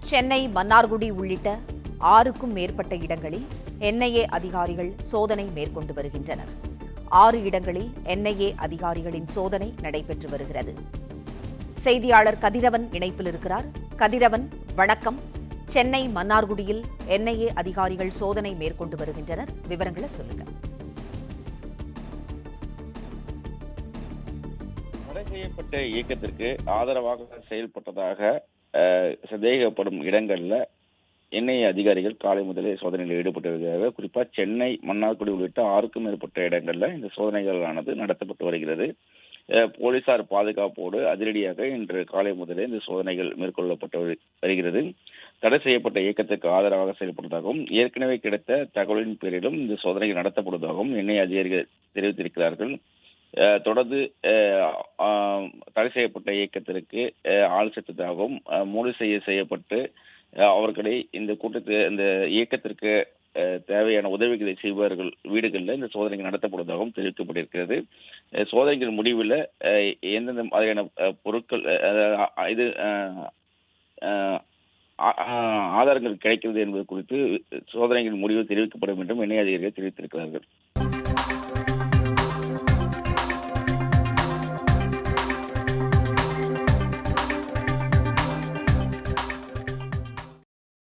சென்னை, மன்னார்குடி உள்ளிட்ட 6க்கும் மேற்பட்ட இடங்களில் என்ஐஏ அதிகாரிகள் சோதனை மேற்கொண்டு வருகின்றனர். 6 இடங்களில் என்ஐஏ அதிகாரிகளின் சோதனை நடைபெற்று வருகிறது. செய்தியாளர் கதிரவன் இணைப்பில் இருக்கிறார். கதிரவன், வணக்கம். சென்னை, மன்னார்குடியில் என்ஐஏ அதிகாரிகள் சோதனை மேற்கொண்டு வருகின்றனர். விவரங்களை சொல்லுங்க. தடை செய்யப்பட்ட இயக்கத்திற்கு ஆதரவாக செயல்பட்டதாக சந்தேகப்படும் இடங்கள்ல என்ஐஏ அதிகாரிகள் காலை முதலே சோதனையில் ஈடுபட்டு வருகிறார்கள். குறிப்பா சென்னை, மன்னார்குடி உள்ளிட்ட 6க்கும் மேற்பட்ட இடங்கள்ல இந்த சோதனைகளானது நடத்தப்பட்டு வருகிறது. போலீசார் பாதுகாப்போடு அதிரடியாக இன்று காலை முதலே இந்த சோதனைகள் மேற்கொள்ளப்பட்டு வருகிறது. தடை செய்யப்பட்ட இயக்கத்திற்கு ஆதரவாக செயல்பட்டதாகவும் ஏற்கனவே கிடைத்த தகவலின் பேரிலும் இந்த சோதனைகள் நடத்தப்படுவதாகவும் என்ஐஏ அதிகாரிகள் தெரிவித்திருக்கிறார்கள். தொடர்ந்து தடை செய்யப்பட்ட இயக்கத்திற்கு ஆள் சேர்த்ததாகவும் மூடு செய்யப்பட்டு அவர்களை இந்த இயக்கத்திற்கு தேவையான உதவிகளை செய்வார்கள் வீடுகளில் இந்த சோதனைகள் நடத்தப்படுவதாகவும் தெரிவிக்கப்பட்டிருக்கிறது. சோதனைகள் முடிவில் எந்தெந்த மாதிரியான பொருட்கள் இது ஆதாரங்கள் கிடைக்கிறது என்பது குறித்து சோதனைகள் முடிவு தெரிவிக்கப்படும் என்றும் என்ஐஏ அதிகாரிகள் தெரிவித்திருக்கிறார்கள்.